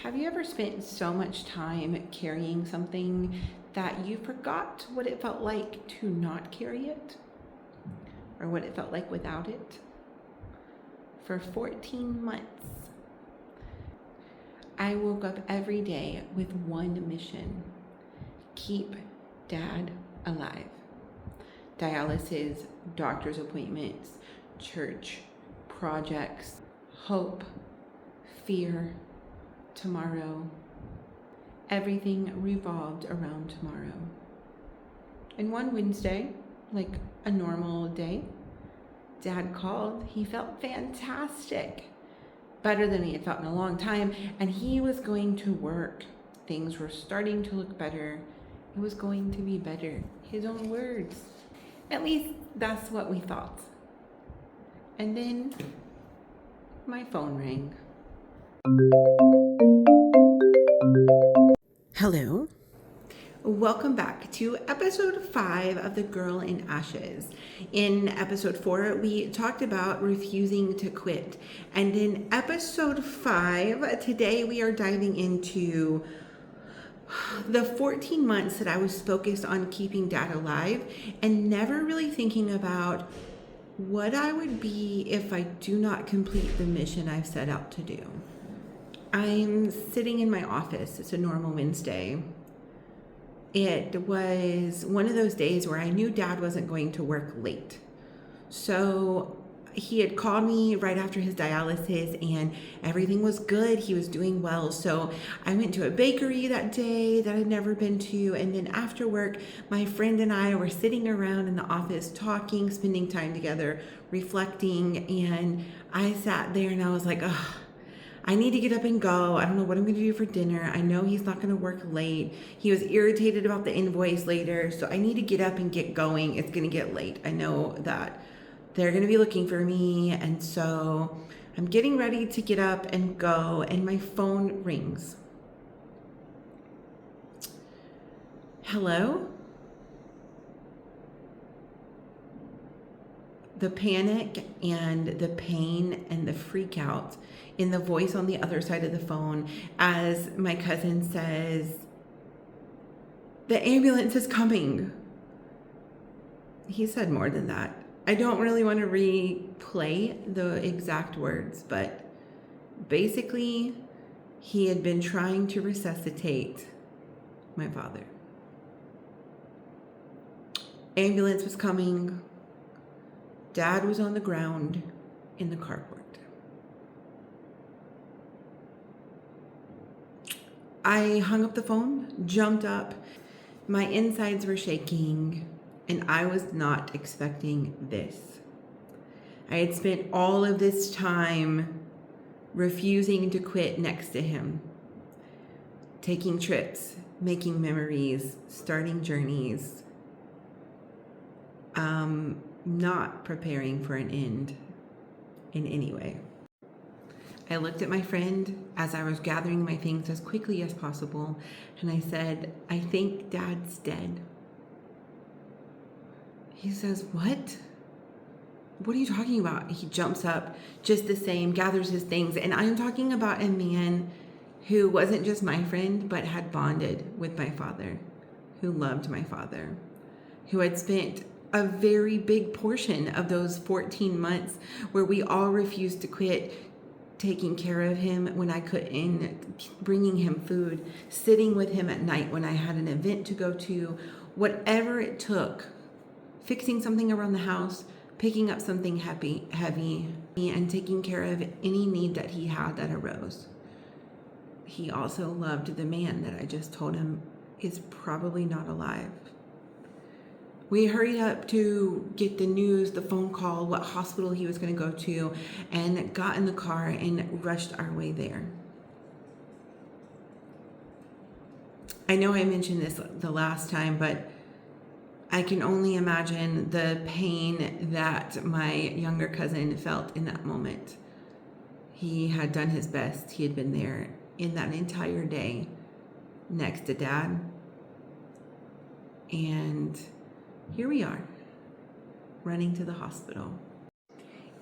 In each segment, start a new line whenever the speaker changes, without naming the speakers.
Have you ever spent so much time carrying something that you forgot what it felt like to not carry it? Or what it felt like without it? For 14 months, I woke up every day with one mission: keep Dad alive. Dialysis, doctor's appointments, church, projects, hope, fear, tomorrow. Everything revolved around tomorrow. And one Wednesday, like a normal day, Dad called. He felt fantastic, better than he had felt in a long time, and he was going to work. Things were starting to look better. It was going to be better. His own words. At least that's what we thought. And then my phone rang. Hello. Welcome back to episode 5 of The Girl in Ashes. In episode 4, we talked about refusing to quit. And in episode 5, today we are diving into the 14 months that I was focused on keeping Dad alive and never really thinking about what I would be if I do not complete the mission I've set out to do. I'm sitting in my office. It's a normal Wednesday. It was one of those days where I knew Dad wasn't going to work late. So he had called me right after his dialysis and everything was good. He was doing well. So I went to a bakery that day that I'd never been to. And then after work, my friend and I were sitting around in the office talking, spending time together, reflecting. And I sat there and I was like, ugh, I need to get up and go. I don't know what I'm going to do for dinner. I know he's not going to work late. He was irritated about the invoice later. So I need to get up and get going. It's going to get late. I know that they're going to be looking for me. And so I'm getting ready to get up and go. And my phone rings. Hello? The panic and the pain and the freak out in the voice on the other side of the phone as my cousin says, "The ambulance is coming." He said more than that. I don't really want to replay the exact words, but basically he had been trying to resuscitate my father. Ambulance was coming. Dad was on the ground in the carport. I hung up the phone, jumped up. My insides were shaking, and I was not expecting this. I had spent all of this time refusing to quit next to him, taking trips, making memories, starting journeys, not preparing for an end in any way. I looked at my friend as I was gathering my things as quickly as possible, and I said, "I think Dad's dead." He says, "What? What are you talking about?" He jumps up just the same, gathers his things, and I'm talking about a man who wasn't just my friend, but had bonded with my father, who loved my father, who had spent a very big portion of those 14 months where we all refused to quit, taking care of him when I couldn't, bringing him food, sitting with him at night when I had an event to go to, whatever it took, fixing something around the house, picking up something heavy, and taking care of any need that he had that arose. He also loved the man that I just told him is probably not alive. We hurried up to get the news, the phone call, what hospital he was going to go to, and got in the car and rushed our way there. I know I mentioned this the last time, but I can only imagine the pain that my younger cousin felt in that moment. He had done his best. He had been there in that entire day next to Dad. And here we are, running to the hospital.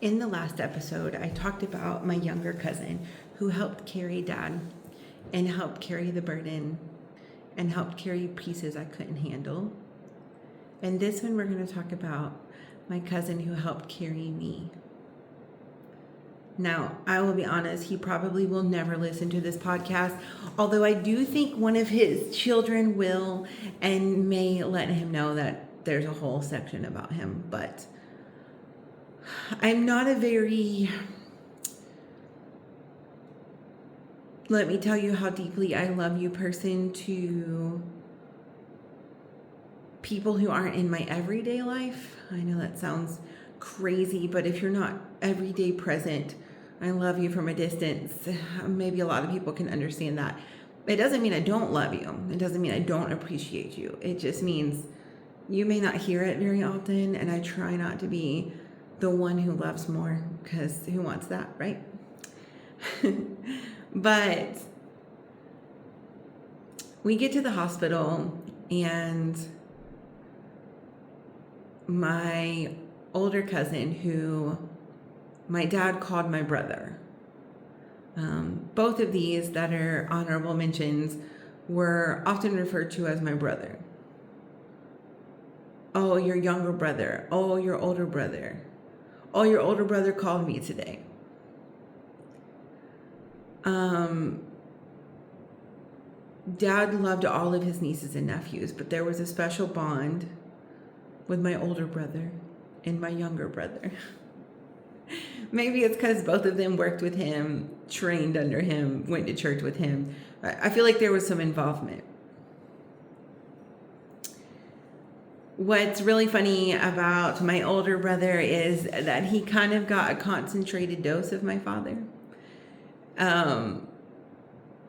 In the last episode, I talked about my younger cousin who helped carry Dad. and helped carry the burden and helped carry pieces I couldn't handle. And this one, we're going to talk about my cousin who helped carry me. Now, I will be honest, he probably will never listen to this podcast, although I do think one of his children will and may let him know that there's a whole section about him. But I'm not a very, let me tell you how deeply I love you person to people who aren't in my everyday life. I know that sounds crazy, but if you're not everyday present, I love you from a distance. Maybe a lot of people can understand that. It doesn't mean I don't love you. It doesn't mean I don't appreciate you. It just means you may not hear it very often, and I try not to be the one who loves more, because who wants that, right? But we get to the hospital, and my older cousin, who my dad called my brother. Both of these that are honorable mentions were often referred to as my brother. Oh, your younger brother. Oh, your older brother. Oh, your older brother called me today. Dad loved all of his nieces and nephews, but there was a special bond with my older brother and my younger brother. Maybe it's because both of them worked with him, trained under him, went to church with him. I feel like there was some involvement. What's really funny about my older brother is that he kind of got a concentrated dose of my father.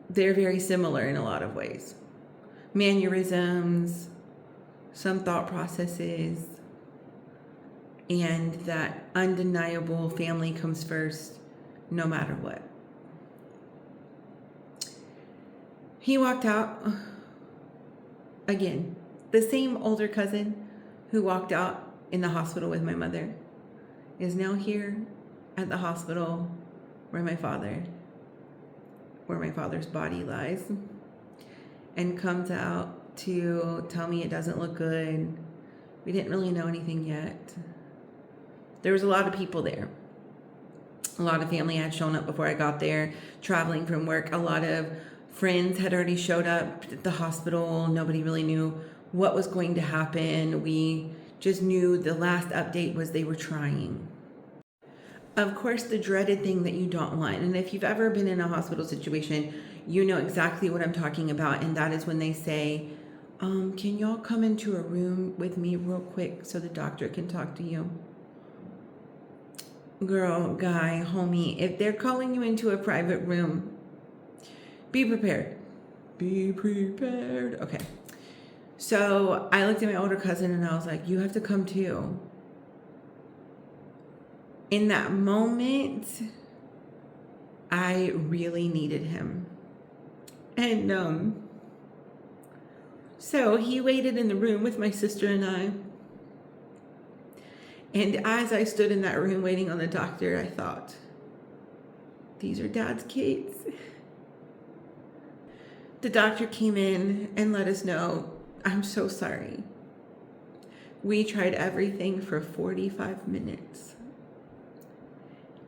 They're very similar in a lot of ways. Mannerisms, some thought processes, and that undeniable family comes first no matter what. He walked out again. The same older cousin who walked out in the hospital with my mother is now here at the hospital where my father's body lies, and comes out to tell me it doesn't look good. We didn't really know anything yet. There was a lot of people there. A lot of family had shown up before I got there, traveling from work. A lot of friends had already showed up at the hospital. Nobody really knew what was going to happen. We just knew the last update was they were trying. Of course, the dreaded thing that you don't want, and if you've ever been in a hospital situation, you know exactly what I'm talking about, and that is when they say, can y'all come into a room with me real quick so the doctor can talk to you? Girl, guy, homie, if they're calling you into a private room, be prepared. Be prepared. Okay. So I looked at my older cousin and I was like, you have to come too. In that moment, I really needed him. And so he waited in the room with my sister and I. And as I stood in that room waiting on the doctor, I thought, these are Dad's kids. The doctor came in and let us know, I'm so sorry. We tried everything for 45 minutes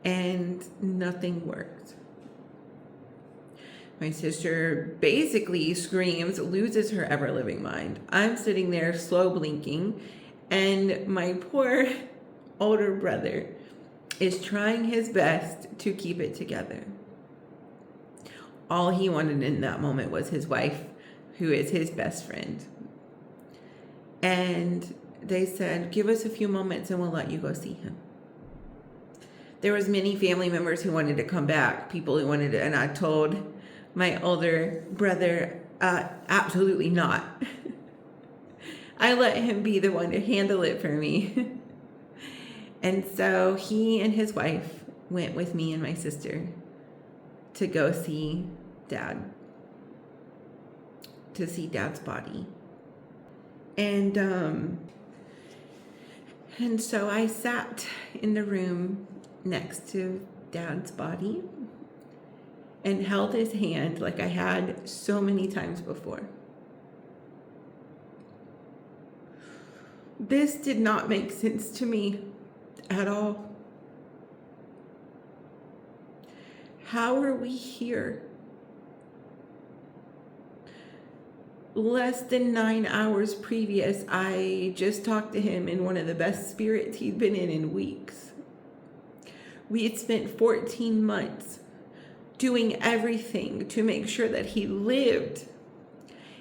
and nothing worked. My sister basically screams, loses her ever-living mind. I'm sitting there slow blinking, and my poor older brother is trying his best to keep it together. All he wanted in that moment was his wife, who is his best friend. And they said, give us a few moments and we'll let you go see him. There was many family members who wanted to come back, people who wanted to, and I told my older brother, absolutely not. I let him be the one to handle it for me. And so he and his wife went with me and my sister to go see Dad, to see Dad's body. And so I sat in the room next to Dad's body, and held his hand like I had so many times before. This did not make sense to me at all. How are we here? Less than 9 hours previous, I just talked to him in one of the best spirits he'd been in weeks. We had spent 14 months doing everything to make sure that he lived.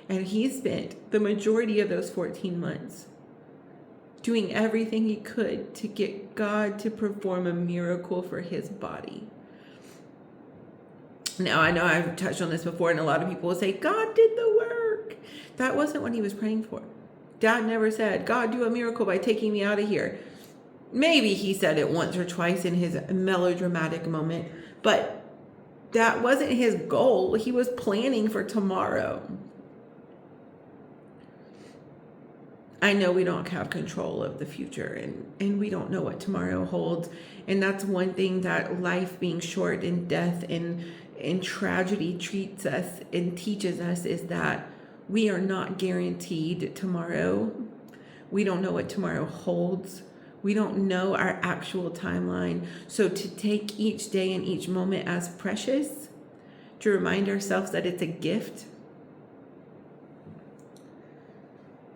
And he spent the majority of those 14 months doing everything he could to get God to perform a miracle for his body. Now, I know I've touched on this before, and a lot of people will say, God did the work. That wasn't what he was praying for. Dad never said, God, do a miracle by taking me out of here. Maybe he said it once or twice in his melodramatic moment, but that wasn't his goal. He was planning for tomorrow. I know we don't have control of the future, and we don't know what tomorrow holds. And that's one thing that life being short and death and tragedy treats us and teaches us, is that we are not guaranteed tomorrow. We don't know what tomorrow holds. We don't know our actual timeline. So to take each day and each moment as precious, to remind ourselves that it's a gift.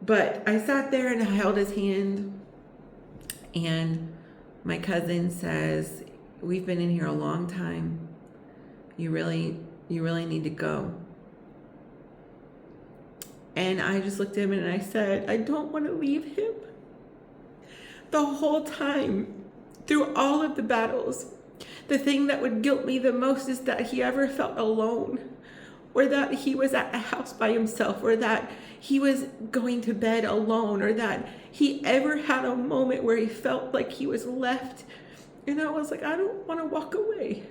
But I sat there and I held his hand, and my cousin says, we've been in here a long time. You really need to go. And I just looked at him and I said, I don't want to leave him. The whole time, through all of the battles, the thing that would guilt me the most is that he ever felt alone, or that he was at a house by himself, or that he was going to bed alone, or that he ever had a moment where he felt like he was left. And I was like, I don't want to walk away.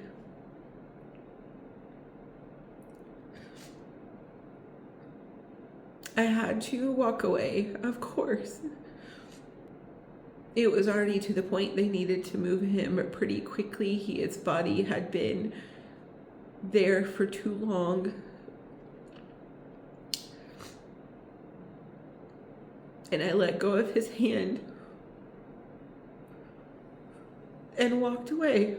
I had to walk away, of course. It was already to the point they needed to move him pretty quickly. His body had been there for too long. And I let go of his hand and walked away.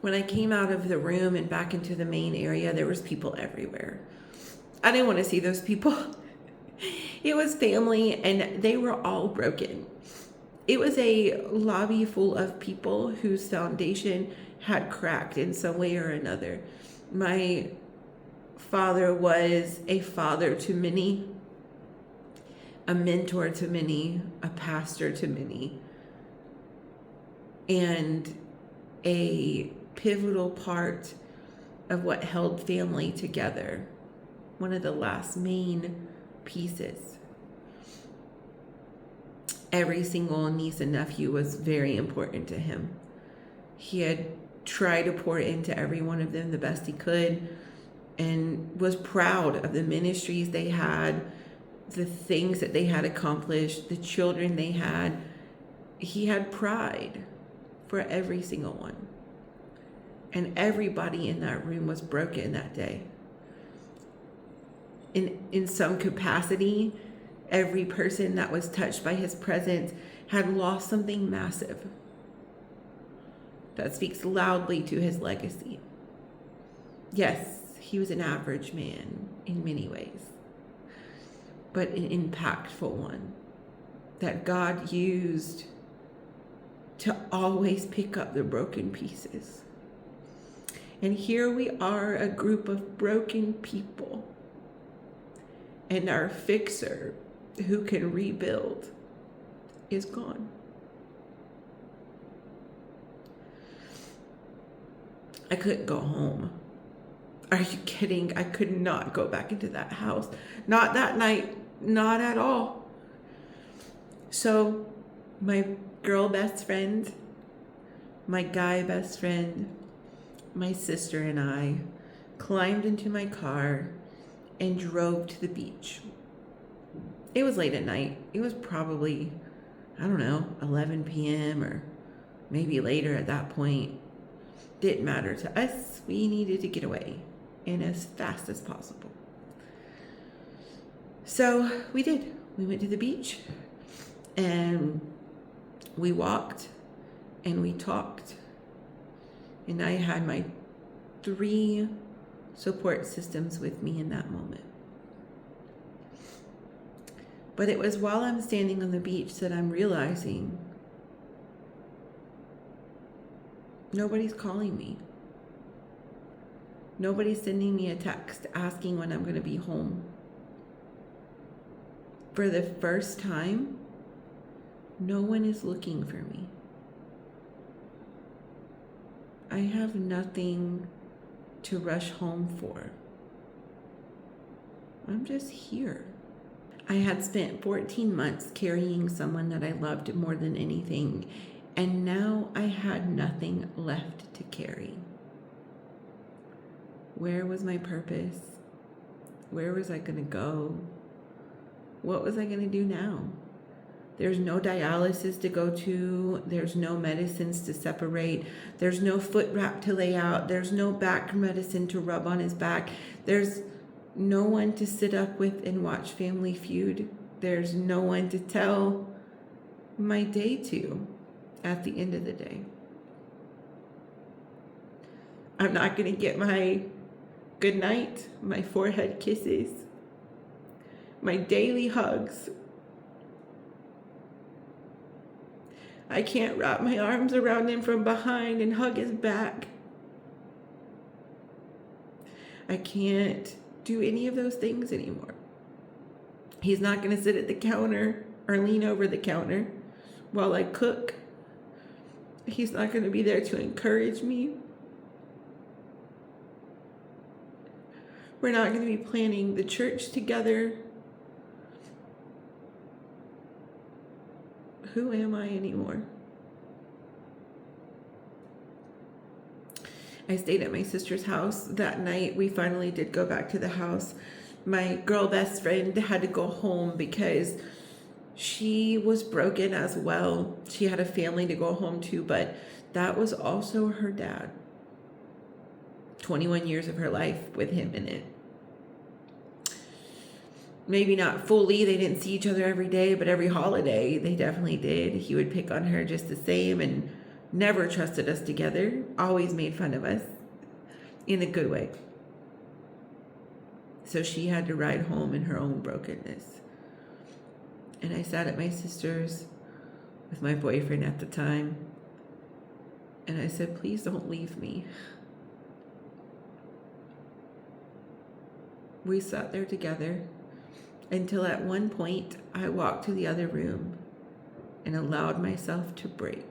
When I came out of the room and back into the main area, there was people everywhere. I didn't want to see those people. It was family, and they were all broken. It was a lobby full of people whose foundation had cracked in some way or another. My father was a father to many, a mentor to many, a pastor to many, and a pivotal part of what held family together. One of the last main pieces. Every single niece and nephew was very important to him. He had tried to pour into every one of them the best he could, and was proud of the ministries they had, the things that they had accomplished, the children they had. He had pride for every single one. And everybody in that room was broken that day. In some capacity, every person that was touched by his presence had lost something massive. That speaks loudly to his legacy. Yes, he was an average man in many ways, but an impactful one that God used to always pick up the broken pieces. And here we are, a group of broken people, and our fixer who can rebuild is gone. I couldn't go home. Are you kidding? I could not go back into that house. Not that night, not at all. So my girl best friend, my guy best friend, my sister and I climbed into my car and drove to the beach. It was late at night. It was probably, 11 p.m. or maybe later at that point. Didn't matter to us. We needed to get away, and as fast as possible. So we did. We went to the beach, and we walked, and we talked, and I had my 3 support systems with me in that moment. But it was while I'm standing on the beach that I'm realizing nobody's calling me. Nobody's sending me a text asking when I'm going to be home. For the first time, no one is looking for me. I have nothing to rush home for. I'm just here. I had spent 14 months carrying someone that I loved more than anything, and now I had nothing left to carry. Where was my purpose? Where was I going to go? What was I going to do now? There's no dialysis to go to. There's no medicines to separate. There's no foot wrap to lay out. There's no back medicine to rub on his back. There's no one to sit up with and watch Family Feud. There's no one to tell my day to at the end of the day. I'm not going to get my good night, my forehead kisses, my daily hugs. I can't wrap my arms around him from behind and hug his back. I can't do any of those things anymore. He's not going to sit at the counter or lean over the counter while I cook. He's not going to be there to encourage me. We're not going to be planning the church together. Who am I anymore? I stayed at my sister's house that night. We finally did go back to the house. My girl best friend had to go home because she was broken as well. She had a family to go home to, but that was also her dad. 21 years of her life with him in it. Maybe not fully, they didn't see each other every day, but every holiday they definitely did. He would pick on her just the same and never trusted us together, always made fun of us in a good way. So she had to ride home in her own brokenness. And I sat at my sister's with my boyfriend at the time, and I said, please don't leave me. We sat there together until at one point I walked to the other room and allowed myself to break.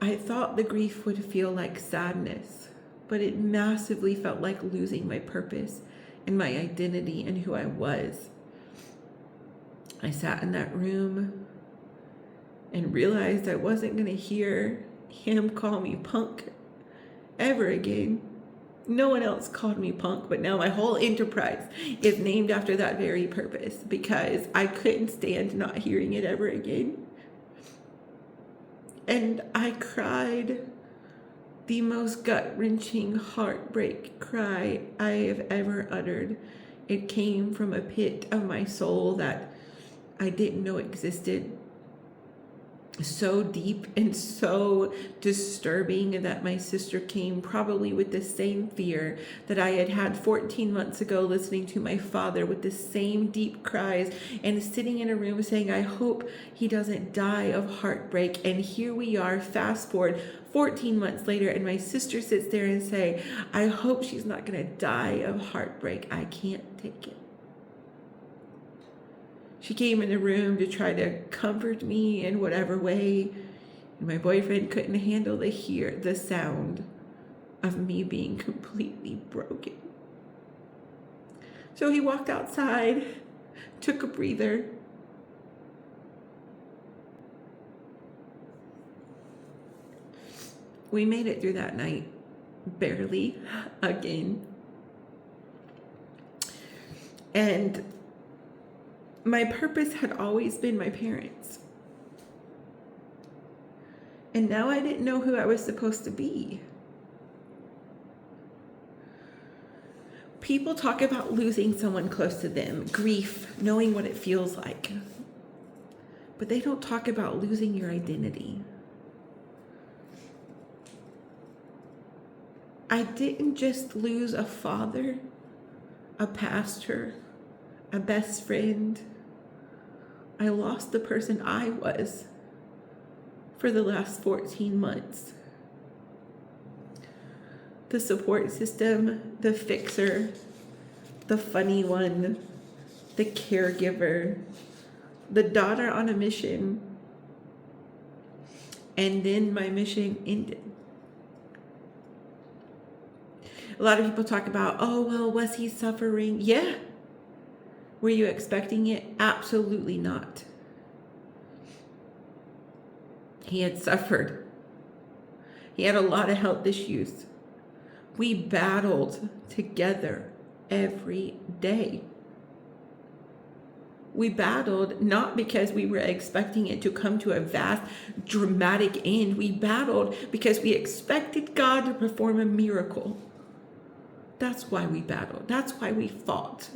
I thought the grief would feel like sadness, but it massively felt like losing my purpose and my identity and who I was. I sat in that room and realized I wasn't going to hear him call me punk ever again. No one else called me punk, but now my whole enterprise is named after that very purpose because I couldn't stand not hearing it ever again. And I cried the most gut-wrenching heartbreak cry I have ever uttered. It came from a pit of my soul that I didn't know existed. So deep and so disturbing that my sister came probably with the same fear that I had had 14 months ago, listening to my father with the same deep cries and sitting in a room saying, I hope he doesn't die of heartbreak. And here we are, fast forward 14 months later, and my sister sits there and say, I hope she's not going to die of heartbreak. I can't take it. She came in the room to try to comfort me in whatever way. And my boyfriend couldn't handle the sound of me being completely broken. So he walked outside, took a breather. We made it through that night, barely, again. And my purpose had always been my parents. And now I didn't know who I was supposed to be. People talk about losing someone close to them, grief, knowing what it feels like. But they don't talk about losing your identity. I didn't just lose a father, a pastor, a best friend. I lost the person I was for the last 14 months. The support system, the fixer, the funny one, the caregiver, the daughter on a mission. And then my mission ended. A lot of people talk about, oh, well, was he suffering? Yeah. Were you expecting it? Absolutely not. He had suffered. He had a lot of health issues. We battled together every day. We battled not because we were expecting it to come to a vast, dramatic end. We battled because we expected God to perform a miracle. That's why we battled. That's why we fought.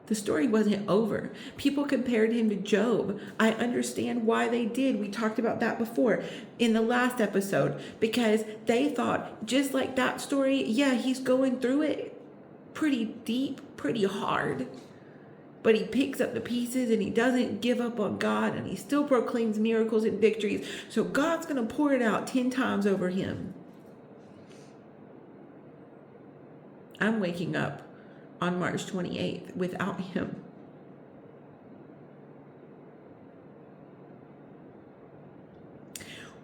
The story wasn't over. People compared him to Job. I understand why they did. We talked about that before in the last episode, because they thought, just like that story, yeah, he's going through it pretty deep, pretty hard. But he picks up the pieces and he doesn't give up on God, and he still proclaims miracles and victories. So God's going to pour it out 10 times over him. I'm waking up on March 28th without him.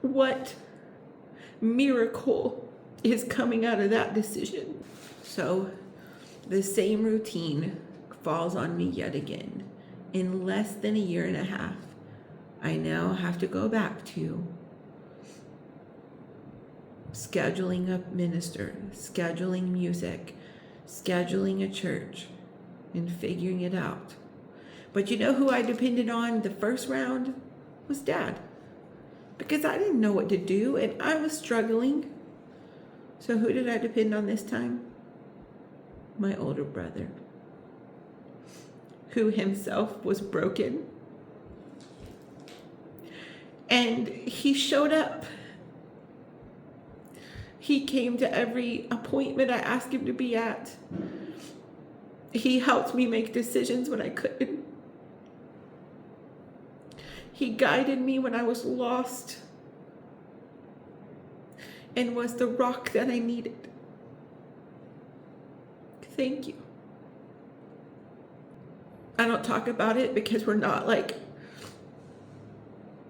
What miracle is coming out of that decision? So the same routine falls on me yet again. In less than a year and a half, I now have to go back to scheduling a minister, scheduling music, scheduling a church, and figuring it out. But you know who I depended on the first round? Was Dad. Because I didn't know what to do and I was struggling. So who did I depend on this time? My older brother, who himself was broken. And he showed up. He came to every appointment I asked him to be at. He helped me make decisions when I couldn't. He guided me when I was lost and was the rock that I needed. Thank you. I don't talk about it because we're not like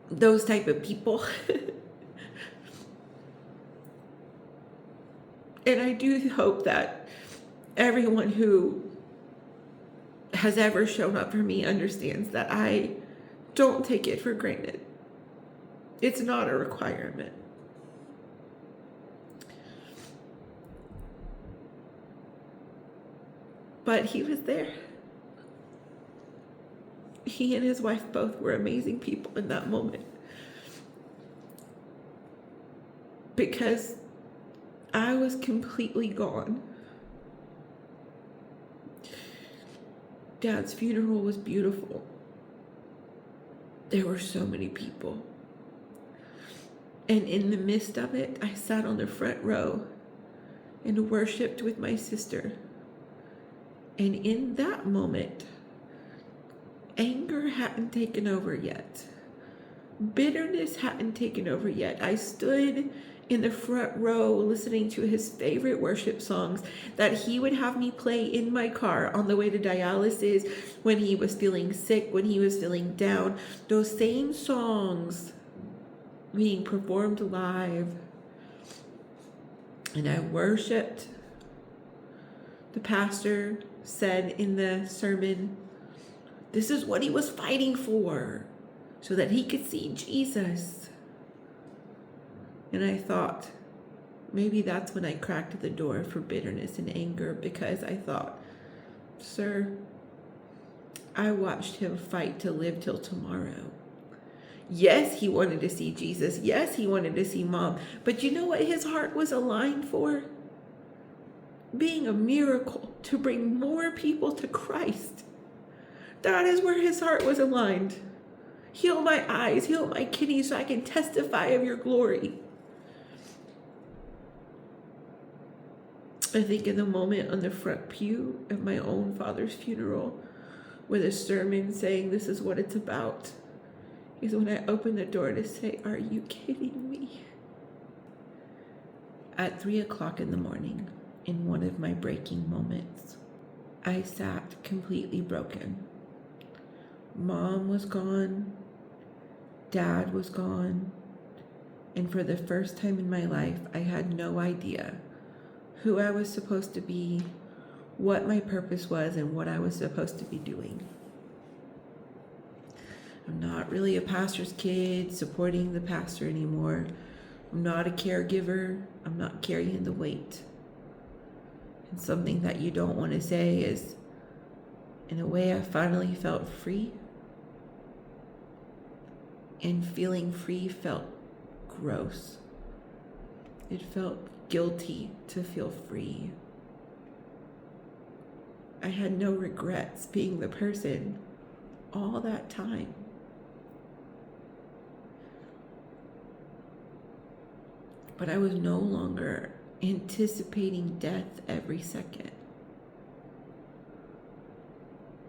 those type of people. And I do hope that everyone who has ever shown up for me understands that I don't take it for granted. It's not a requirement. But he was there. He and his wife both were amazing people in that moment. Because I was completely gone. Dad's funeral was beautiful. There were so many people. And in the midst of it, I sat on the front row and worshiped with my sister. And in that moment, anger hadn't taken over yet. Bitterness hadn't taken over yet. I stood in the front row listening to his favorite worship songs that he would have me play in my car on the way to dialysis, when he was feeling sick, when he was feeling down. Those same songs being performed live. And I worshiped. The pastor said in the sermon, this is what he was fighting for, so that he could see Jesus. And I thought, maybe that's when I cracked the door for bitterness and anger, because I thought, sir, I watched him fight to live till tomorrow. Yes, he wanted to see Jesus. Yes, he wanted to see mom. But you know what his heart was aligned for? Being a miracle to bring more people to Christ. That is where his heart was aligned. Heal my eyes, heal my kidneys so I can testify of your glory. I think in the moment on the front pew of my own father's funeral with a sermon saying this is what it's about is when I opened the door to say, are you kidding me? At 3:00 in the morning, in one of my breaking moments, I sat completely broken. Mom was gone, Dad was gone, and for the first time in my life, I had no idea who I was supposed to be, what my purpose was, and what I was supposed to be doing. I'm not really a pastor's kid supporting the pastor anymore. I'm not a caregiver. I'm not carrying the weight. And something that you don't want to say is, in a way, I finally felt free. And feeling free felt gross. It felt guilty to feel free. I had no regrets being the person all that time. But I was no longer anticipating death every second.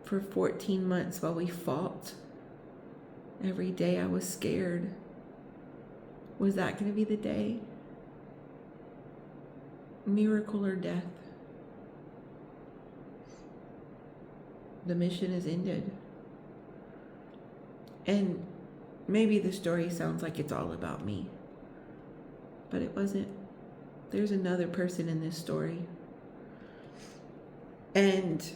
For 14 months while we fought, every day I was scared. Was that going to be the day? Miracle or death? The mission is ended. And maybe the story sounds like it's all about me, but it wasn't. There's another person in this story. And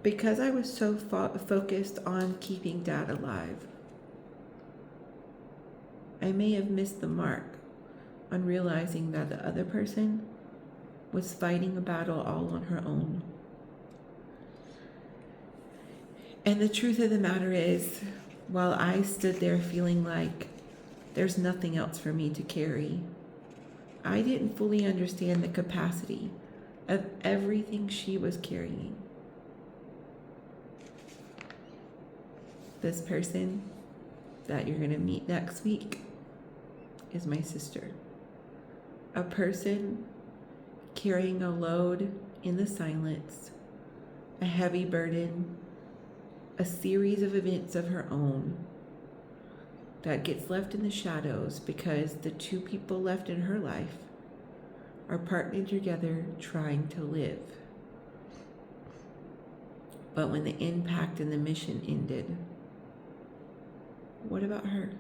because I was so focused on keeping Dad alive, I may have missed the mark on realizing that the other person was fighting a battle all on her own. And the truth of the matter is, while I stood there feeling like there's nothing else for me to carry, I didn't fully understand the capacity of everything she was carrying. This person that you're going to meet next week is my sister. A person carrying a load in the silence, a heavy burden, a series of events of her own that gets left in the shadows because the two people left in her life are partnered together trying to live. But when the impact and the mission ended, what about her?